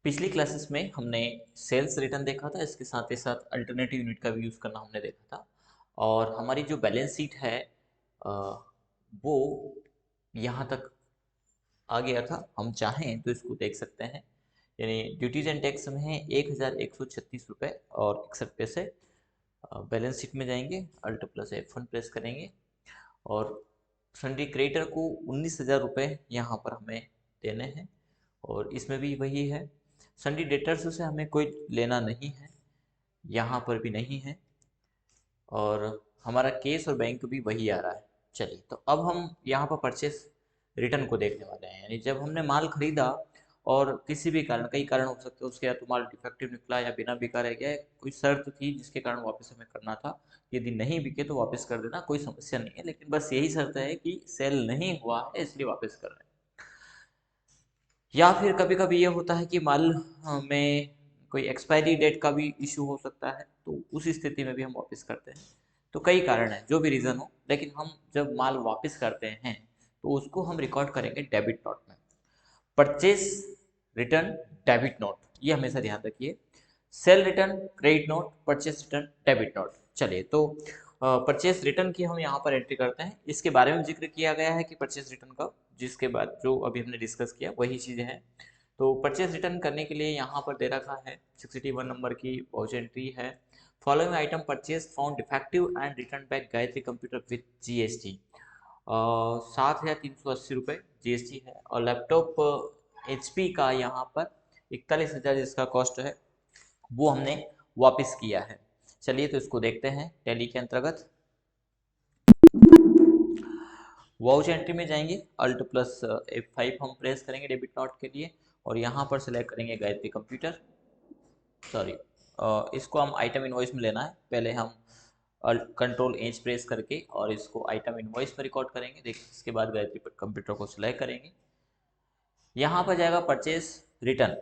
पिछली क्लासेस में हमने सेल्स रिटर्न देखा था, इसके साथ ही साथ अल्टरनेटिव यूनिट का भी यूज़ करना हमने देखा था। और हमारी जो बैलेंस शीट है अ, वो यहाँ तक आ गया था। हम चाहें तो इसको देख सकते हैं। यानी ड्यूटीज एंड टैक्स में है 1136 रुपये और 61 पैसे। बैलेंस शीट में जाएंगे, अल्ट प्लस F1 प्रेस करेंगे और सन्डी क्रेडिटर को 19,000 रुपये यहाँ पर हमें देने हैं। और इसमें भी वही है, सन्डी डेटर्स से हमें कोई लेना नहीं है, यहाँ पर भी नहीं है। और हमारा केस और बैंक भी वही आ रहा है। चलिए, तो अब हम यहाँ पर परचेस रिटर्न को देखने वाले हैं। यानी जब हमने माल खरीदा और किसी भी कारण, कई कारण हो सकते हैं, उसके या तो माल डिफेक्टिव निकला या बिना बिका रह गया, कोई शर्त थी जिसके कारण वापस हमें करना था। यदि नहीं बिके तो वापस कर देना, कोई समस्या नहीं है, लेकिन बस यही शर्त है कि सेल नहीं हुआ है इसलिए वापस कर रहे हैं। या फिर कभी कभी ये होता है कि माल में कोई एक्सपायरी डेट का भी इशू हो सकता है, तो उस स्थिति में भी हम वापस करते हैं। तो कई कारण हैं, जो भी रीज़न हो, लेकिन हम जब माल वापस करते हैं तो उसको हम रिकॉर्ड करेंगे डेबिट नोट में। परचेज रिटर्न डेबिट नोट, ये हमेशा ध्यान रखिए। Cell return credit note, purchase return debit note. चलिए, तो परचेज रिटर्न की हम यहाँ पर एंट्री करते हैं। इसके बारे में जिक्र किया गया है कि परचेज रिटर्न का, जिसके बाद जो अभी हमने डिस्कस किया वही चीज़ें हैं। तो परचेज रिटर्न करने के लिए यहाँ पर दे रखा है 61 नंबर की वॉच एंट्री है। Following item purchase found defective and return back Gayatri computer with GST। 7,380 रुपये GST है। और लैपटॉप HP का यहाँ पर 41,000 जिसका कॉस्ट है वो हमने वापस किया है। चलिए, तो इसको देखते हैं टैली के अंतर्गत। वाउच एंट्री में जाएंगे, अल्ट प्लस F5 हम प्रेस करेंगे डेबिट नोट के लिए, और यहाँ पर सेलेक्ट करेंगे गायत्री कंप्यूटर। सॉरी, इसको हम आइटम इनवॉइस में लेना है। पहले हम कंट्रोल एज प्रेस करके और इसको आइटम इनवॉइस पर रिकॉर्ड करेंगे। देखिए, इसके बाद गायत्री कंप्यूटर को सिलेक्ट करेंगे। यहाँ पर जाएगा परचेज रिटर्न,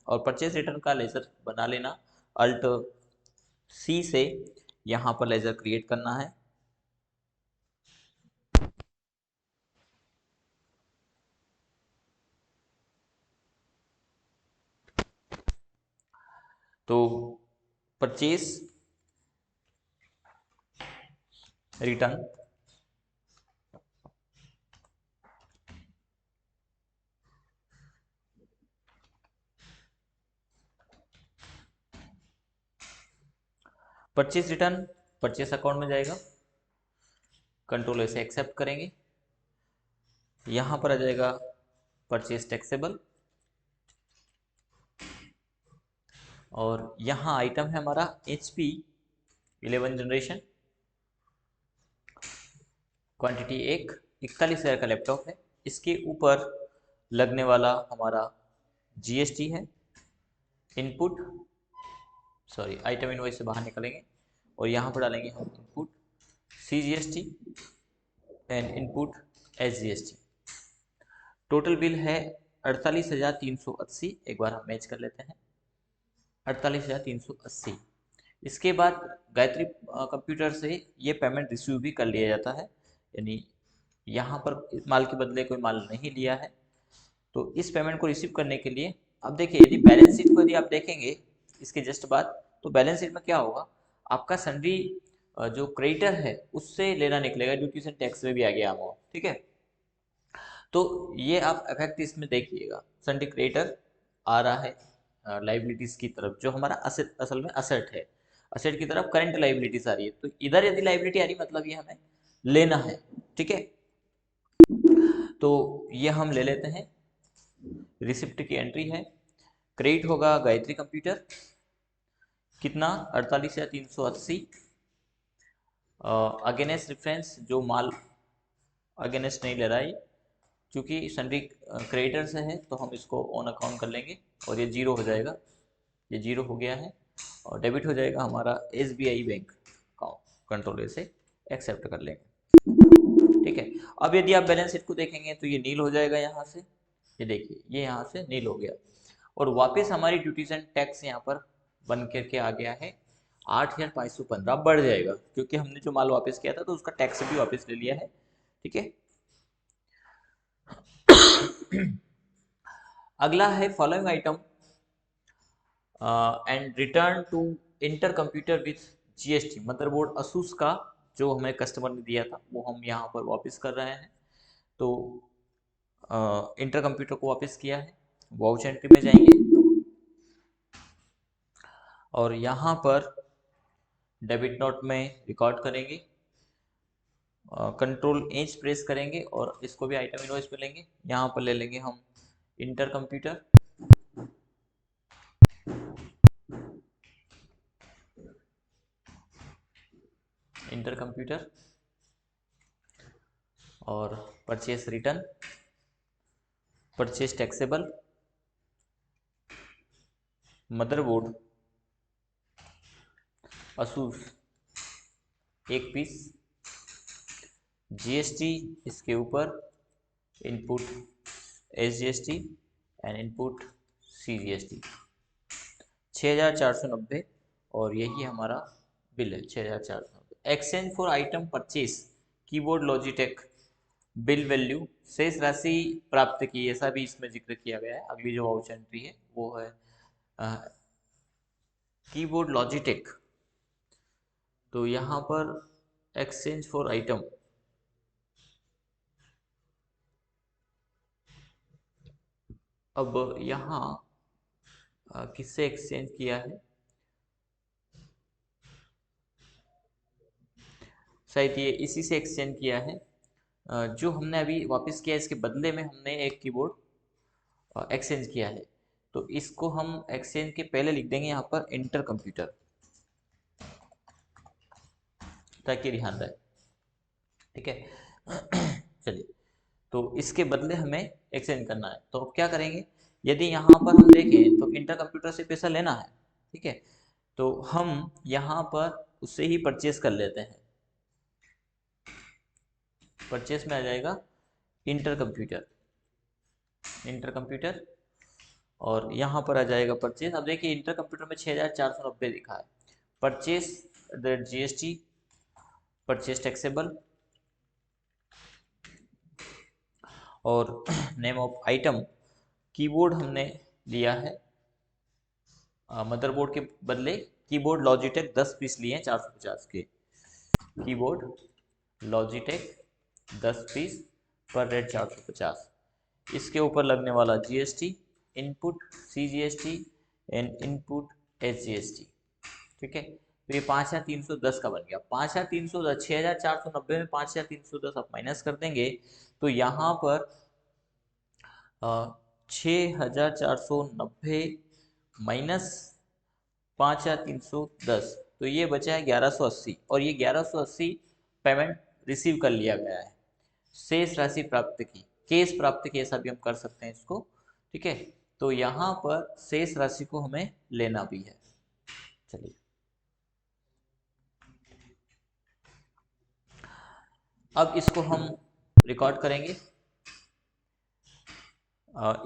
और परचेज रिटर्न का लेजर बना लेना। अल्ट C से यहाँ पर लेजर क्रिएट करना है। तो purchase return purchase return purchase account में जाएगा, कंट्रोल से एक्सेप्ट करेंगे। यहाँ पर आ जाएगा परचेज टैक्सेबल, और यहाँ आइटम है हमारा HP 11 जनरेशन, क्वांटिटी 41,000 का लैपटॉप है। इसके ऊपर लगने वाला हमारा GST है। इनपुट, सॉरी, आइटम इनवॉइस से बाहर निकलेंगे और यहाँ पर डालेंगे हम input CGST and input SGST। Total bill है 48,380। एक बार हम मैच कर लेते हैं, 48,380। इसके बाद गायत्री कंप्यूटर से ये पेमेंट रिसीव भी कर लिया जाता है। यानी यहाँ पर इस माल के बदले कोई माल नहीं लिया है, तो इस पेमेंट को रिसीव करने के लिए, अब देखिए, यदि बैलेंस शीट को यदि आप देखेंगे इसके जस्ट बाद, तो बैलेंस शीट में क्या होगा, आपका सन्डी जो क्रेडिटर है उससे लेना निकलेगा, ड्यूटीज एंड टैक्स में भी आ गया अमाउंट। ठीक है, तो ये आप इफेक्ट इसमें देखिएगा, सन्डी क्रेडिटर आ रहा है लाइबिलिटीज की तरफ, जो हमारा असेट, असल में असेट है। असेट की तरफ करंट लाइबिलिटीज आ रही है, तो इधर यदि लाइबिलिटी आ रही मतलब ये हमें लेना है। ठीक है, तो ये हम ले लेते हैं। रिसिप्ट की एंट्री है, क्रेडिट होगा गायत्री कंप्यूटर, कितना, 48,380। अगेंस्ट रेफरेंस, जो माल अगेंस्ट नहीं ले रहा है, क्योंकि सन्डी क्रेडिटर से है तो हम इसको ऑन अकाउंट कर लेंगे और ये जीरो हो जाएगा। ये जीरो हो गया है, और डेबिट हो जाएगा हमारा SBI बैंक अकाउंट, कंट्रोल से एक्सेप्ट कर लेंगे। ठीक है, अब यदि आप बैलेंस शीट को देखेंगे तो ये नील हो जाएगा यहाँ से। ये देखिए, ये यहाँ से नील हो गया, और वापस हमारी ड्यूटीज एंड टैक्स यहाँ पर बन करके आ गया है 8,515। बढ़ जाएगा क्योंकि हमने जो माल वापस किया था तो उसका टैक्स भी वापस ले लिया है। ठीक है, अगला है following item and return to inter computer with GST. Motherboard Asus का जो हमें कस्टमर ने दिया था वो हम यहाँ पर वापस कर रहे हैं। तो इंटर कंप्यूटर को वापस किया है, वाउच एंट्री में जाएंगे और यहाँ पर डेबिट नोट में रिकॉर्ड करेंगे, कंट्रोल एच प्रेस करेंगे और इसको भी आइटम इनवॉइस में लेंगे। यहाँ पर ले लेंगे हम इंटर कंप्यूटर, इंटर कंप्यूटर और purchase return, purchase taxable, motherboard Asus 1 piece, GST इसके ऊपर, input SGST and input CGST 6490 और यही हमारा बिल है 6490। Exchange for item purchase keyboard Logitech bill value शेष राशि प्राप्त की, ऐसा भी इसमें जिक्र किया गया है। अगली जो वाउच एंट्री है वो है कीबोर्ड लॉजिटेक। तो यहाँ पर एक्सचेंज फॉर आइटम अब यहाँ किससे एक्सचेंज किया है, शायद ये इसी से एक्सचेंज किया है। जो हमने अभी वापस किया इसके बदले में हमने एक कीबोर्ड एक्सचेंज किया है। तो इसको हम एक्सचेंज के पहले लिख देंगे यहाँ पर इंटर कंप्यूटर, ताकि ध्यान रहे। ठीक है चलिए, तो इसके बदले हमें एक्सचेंज करना है। तो अब क्या करेंगे, यदि यहाँ पर हम देखें तो इंटर कंप्यूटर से पैसा लेना है, ठीक है, तो हम यहाँ पर उससे ही परचेस कर लेते हैं। परचेस में आ जाएगा इंटर कंप्यूटर, इंटर कंप्यूटर और यहाँ पर आ जाएगा परचेस। अब देखिए इंटर कंप्यूटर में 6490 लिखा है, परचेस जीएसटी, परचेस टैक्सेबल और नेम ऑफ आइटम कीबोर्ड हमने लिया है, मदरबोर्ड के बदले कीबोर्ड लॉजिटेक 10 पीस लिए हैं 450 के, कीबोर्ड लॉजिटेक 10 पीस पर रेट 450। इसके ऊपर लगने वाला GST, input CGST and input SGST. ठीक है, तो ये 5310 का बन गया। 5310 6490 में 5310 आप माइनस कर देंगे तो यहाँ पर 6490 माइनस 5310, तो ये बचा है 1180 और ये 1180 पेमेंट रिसीव कर लिया गया है। शेष राशि प्राप्त की, केस प्राप्त की, ऐसा भी हम कर सकते हैं इसको। ठीक है, तो यहाँ पर शेष राशि को हमें लेना भी है। चलिए अब इसको हम रिकॉर्ड करेंगे।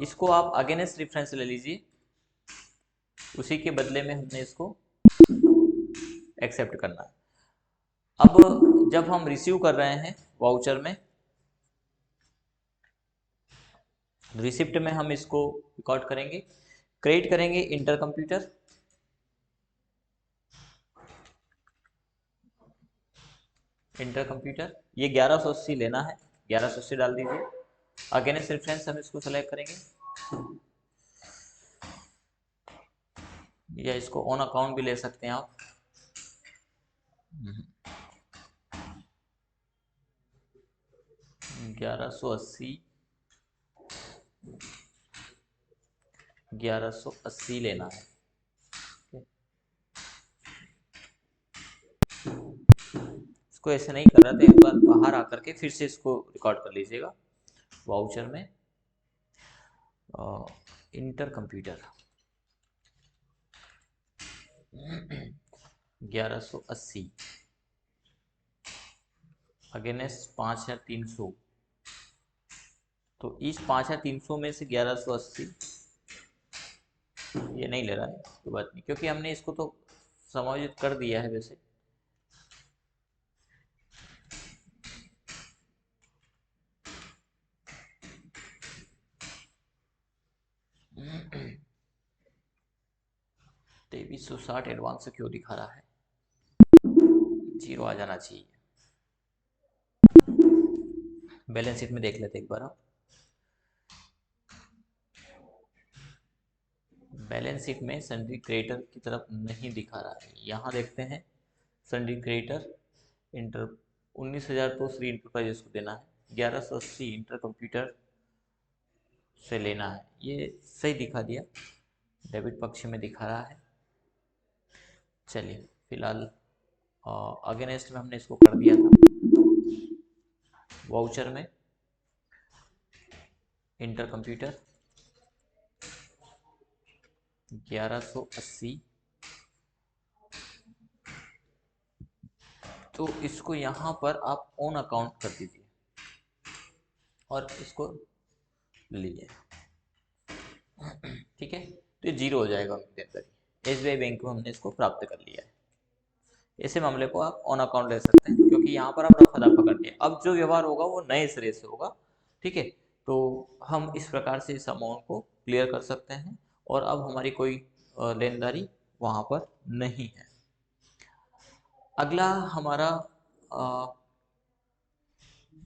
इसको आप अगेंस्ट रेफरेंस ले लीजिए, उसी के बदले में हमने इसको एक्सेप्ट करना है। अब जब हम रिसीव कर रहे हैं वाउचर में, रिसिप्ट में हम इसको रिकॉर्ड करेंगे, क्रेडिट करेंगे इंटर कंप्यूटर, इंटर कंप्यूटर ये 1180 लेना है, 1180 डाल दीजिए। अगेंस्ट रेफरेंस हम इसको सेलेक्ट करेंगे या इसको ऑन अकाउंट भी ले सकते हैं आप। 1180 1180 लेना है। इसको ऐसे नहीं कर रहा था, एक बार बाहर आकर के फिर से इसको रिकॉर्ड कर लीजिएगा वाउचर में। इंटर कंप्यूटर 1180 अगेंस्ट 5300, तो इस 5300 में से 1180 ये नहीं ले रहा है, कोई बात नहीं, क्योंकि हमने इसको तो समायोजित कर दिया है वैसे। 2360 एडवांस क्यों दिखा रहा है, 0 आ जाना चाहिए। बैलेंस शीट में देख लेते एक बार। बैलेंस शीट में सन्ड्री क्रेडिटर की तरफ नहीं दिखा रहा है। यहाँ देखते हैं सन्ड्री क्रेडिटर इंटर 19,000 तो श्री इंटरप्राइजेस को देना है, 1180 इंटर कंप्यूटर से लेना है। ये सही दिखा दिया, डेबिट पक्ष में दिखा रहा है। चलिए फिलहाल अगेंस्ट में हमने इसको कर दिया था। वाउचर में इंटर कंप्यूटर 1180, तो इसको यहाँ पर आप ऑन अकाउंट कर दीजिए और इसको लीजिए। ठीक है, तो ये 0 हो जाएगा उनके अंदर ही। SBI बैंक में हमने इसको प्राप्त कर लिया है। ऐसे मामले को आप ऑन अकाउंट ले सकते हैं, क्योंकि यहाँ पर आप रफा दफा कर दिए। अब जो व्यवहार होगा वो नए सिरे से होगा। ठीक है, तो हम इस प्रकार से इस अमाउंट को क्लियर कर सकते हैं और अब हमारी कोई लेनदारी वहाँ पर नहीं है। अगला हमारा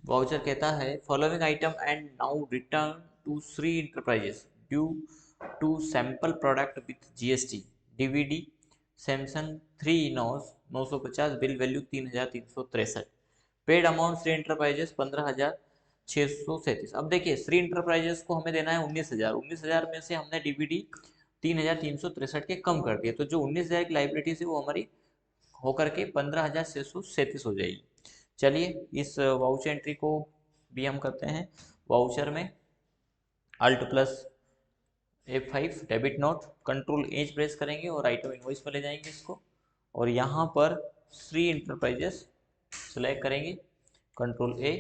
वाउचर कहता है following item and now return to Shri enterprises due to sample product with GST DVD Samsung 3 इनोस 950, bill value 3,363, paid amount Shri enterprises 15,637। अब देखिए श्री इंटरप्राइजेस को हमें देना है 19,000। 19,000 में से हमने DVD 3,363 के कम कर दिए, तो जो 19,000 की लाइबिलिटी है वो हमारी होकर के 15,637 हो जाएगी। चलिए इस वाउचर एंट्री को भी हम करते हैं। वाउचर में Alt+F5 debit note, control H press करेंगे और आइटम इनवॉइस पर ले जाएंगे इसको, और यहाँ पर श्री इंटरप्राइजेस सेलेक्ट करेंगे, control A,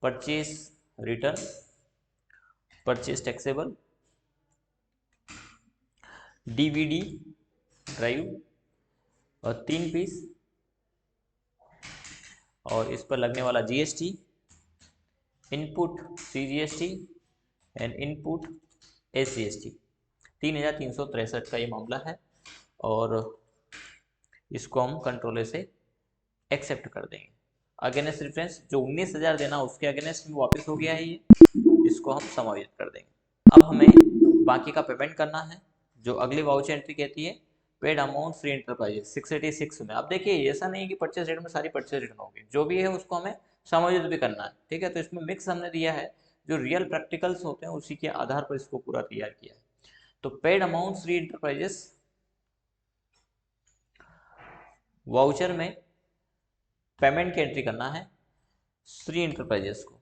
purchase return, purchase taxable, DVD drive और 3 पीस, और इस पर लगने वाला GST, input CGST and input SGST, 3,363 का ये मामला है। और इसको हम कंट्रोल से एक्सेप्ट कर देंगे। अगेंस्ट रेफरेंस जो 19,000 देना उसके अगेंस्ट में वापस हो गया है ये, इसको हम समायोजित कर देंगे। अब हमें बाकी का पेमेंट करना है, जो अगली वाउचर एंट्री कहती है पेड अमाउंट फ्री इंटरप्राइजेस 686 में। अब देखिए ऐसा नहीं है कि परचेज रेट में सारी परचेज रिटर्न होगी, जो भी है उसको हमें समायोजित भी करना है। ठीक है, तो इसमें मिक्स हमने दिया है, जो रियल प्रैक्टिकल्स होते हैं उसी के आधार पर इसको पूरा तैयार किया है। तो paid amount free enterprises voucher में पेमेंट की एंट्री करना है श्री इंटरप्राइजेस को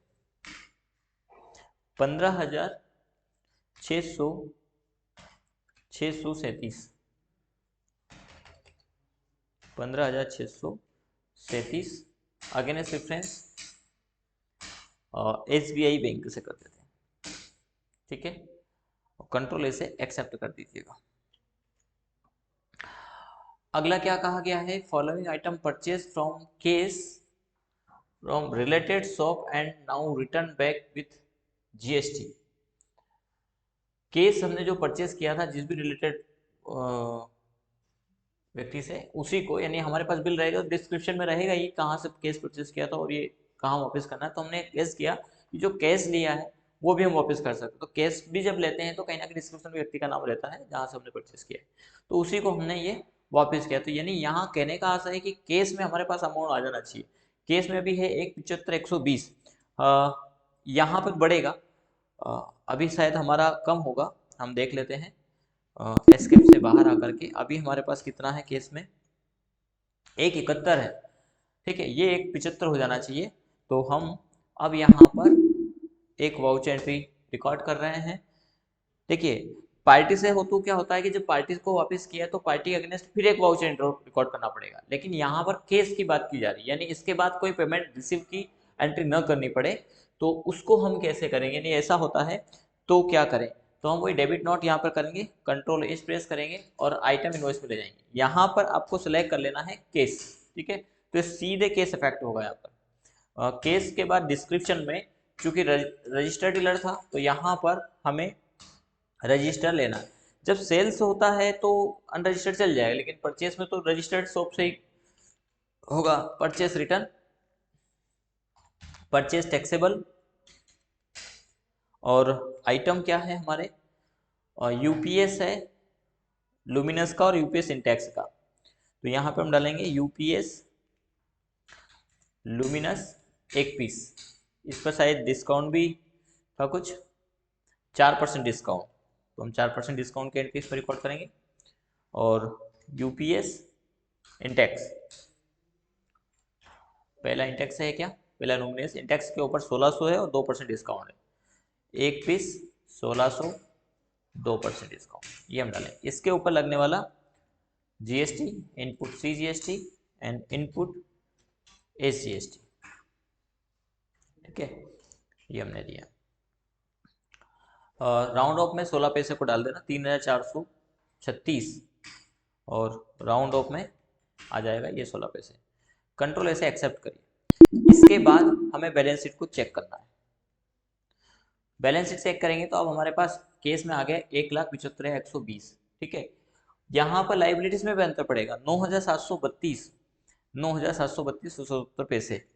15,637, 15,637 अगेंस्ट रेफरेंस SBI बैंक से कर देते हैं। ठीक है, कंट्रोल ए से एक्सेप्ट कर दीजिएगा। अगला क्या कहा गया है, following item purchase from case from related shop and now return back with GST। Case हमने जो परचेज किया था जिस भी रिलेटेड व्यक्ति से, उसी को, यानी हमारे पास बिल रहेगा डिस्क्रिप्शन में रहेगा ये कहाँ से केस परचेज किया था और ये कहाँ वापस करना है। तो हमने केस किया कि जो केस लिया है वो भी हम वापस कर सकते हैं। तो केस भी जब लेते हैं तो कहीं ना कहीं डिस्क्रिप्शन में व्यक्ति का नाम रहता है जहाँ से हमने परचेज किया है, तो उसी को हमने ये वापस किया। तो यानी यहाँ कहने का आशा है कि केस में हमारे पास अमाउंट आ जाना चाहिए। केस में भी है 175,120, यहाँ पर बढ़ेगा, अभी शायद हमारा कम होगा, हम देख लेते हैं। एस्केप से बाहर आकर के अभी हमारे पास कितना है केस में, 171 है। ठीक है, ये 175 हो जाना चाहिए। तो हम अब यहाँ पर एक वाउचर एंट्री रिकॉर्ड कर रहे हैं। देखिए पार्टी से हो तो क्या होता है कि जब पार्टी को वापस किया तो पार्टी अगेंस्ट फिर एक वाउचर एंट्री रिकॉर्ड करना पड़ेगा, लेकिन यहाँ पर केस की बात की जा रही है, यानी इसके बाद कोई पेमेंट रिसीव की एंट्री न करनी पड़े। तो उसको हम कैसे करेंगे, नहीं ऐसा होता है तो क्या करें, तो हम वही डेबिट नोट यहाँ पर करेंगे, कंट्रोल एस प्रेस करेंगे और आइटम इनवॉइस में ले जाएंगे। यहाँ पर आपको सिलेक्ट कर लेना है केस। ठीक है, तो सीधे केस इफेक्ट होगा यहाँ पर। केस के बाद डिस्क्रिप्शन में चूंकि रजिस्टर्ड डीलर था तो यहाँ पर हमें रजिस्टर लेना है। जब सेल्स होता है तो अनरजिस्टर्ड चल जाएगा, लेकिन परचेस में तो रजिस्टर्ड शॉप से ही होगा। परचेस रिटर्न, परचेस टैक्सेबल, और आइटम क्या है हमारे, यूपीएस है लुमिनस का और यूपीएस इंटेक्स का। तो यहाँ पे हम डालेंगे यूपीएस लुमिनस 1 पीस। इस पर शायद डिस्काउंट भी था कुछ, 4% डिस्काउंट, तो हम 4% डिस्काउंट के एंट्री पर रिकॉर्ड करेंगे। और यूपीएस इंटेक्स, पहला इंटेक्स है क्या, पहला लुमिनस इंटेक्स के ऊपर 1600 है और 2% डिस्काउंट है, 1 पीस 1600, 2% डिस्काउंट, ये हम डालें। इसके ऊपर लगने वाला GST, input CGST and input SGST, ठीक है, ये हमने दिया। राउंड ऑफ में 16 पैसे को डाल देना, 3436, और राउंड ऑफ में आ जाएगा ये 16 पैसे। कंट्रोल ऐसे एक्सेप्ट करिए। इसके बाद हमें बैलेंस शीट को चेक करना है। बैलेंस शीट चेक करेंगे तो अब हमारे पास केस में आ गया 1,75,120, ठीक है। यहाँ पर लाइबिलिटीज में भी अंतर पड़ेगा, 9,732, 9,732 पैसे,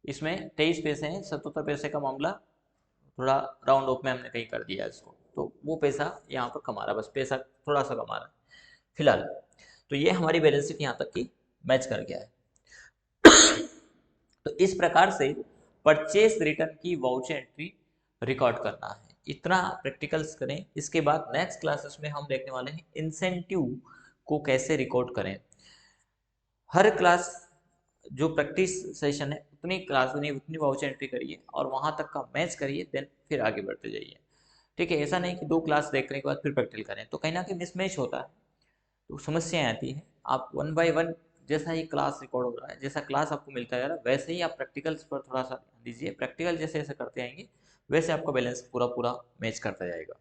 इसमें 23 पैसे हैं, 77 पैसे का मामला थोड़ा राउंड ऑफ में हमने कहीं कर दिया इसको, तो वो पैसा यहाँ पर कमा रहा है, बस पैसा थोड़ा सा कमा रहा है फिलहाल। तो ये हमारी बैलेंस शीट यहाँ तक की मैच कर गया है। तो इस प्रकार से परचेस रिटर्न की वाउचर एंट्री रिकॉर्ड करना है। इतना प्रैक्टिकल्स करें। इसके बाद नेक्स्ट क्लासेस में हम देखने वाले हैं इंसेंटिव को कैसे रिकॉर्ड करें। हर क्लास जो प्रैक्टिस सेशन है उतनी क्लास उतनी वाउचर एंट्री करिए और वहां तक का मैच करिए, देन फिर आगे बढ़ते जाइए, ठीक है। ऐसा नहीं कि 2 क्लास देखने के बाद फिर प्रैक्टिकल करें, तो कहीं ना कहीं मिसमैच होता है, तो समस्याएं आती हैं। आप 1 बाय 1 जैसा ही क्लास रिकॉर्ड हो रहा है, जैसा क्लास आपको मिलता है वैसे ही आप प्रैक्टिकल्स पर थोड़ा सा ध्यान दीजिए। प्रैक्टिकल जैसे जैसे करते आएंगे वैसे आपका बैलेंस पूरा पूरा मैच करता जाएगा।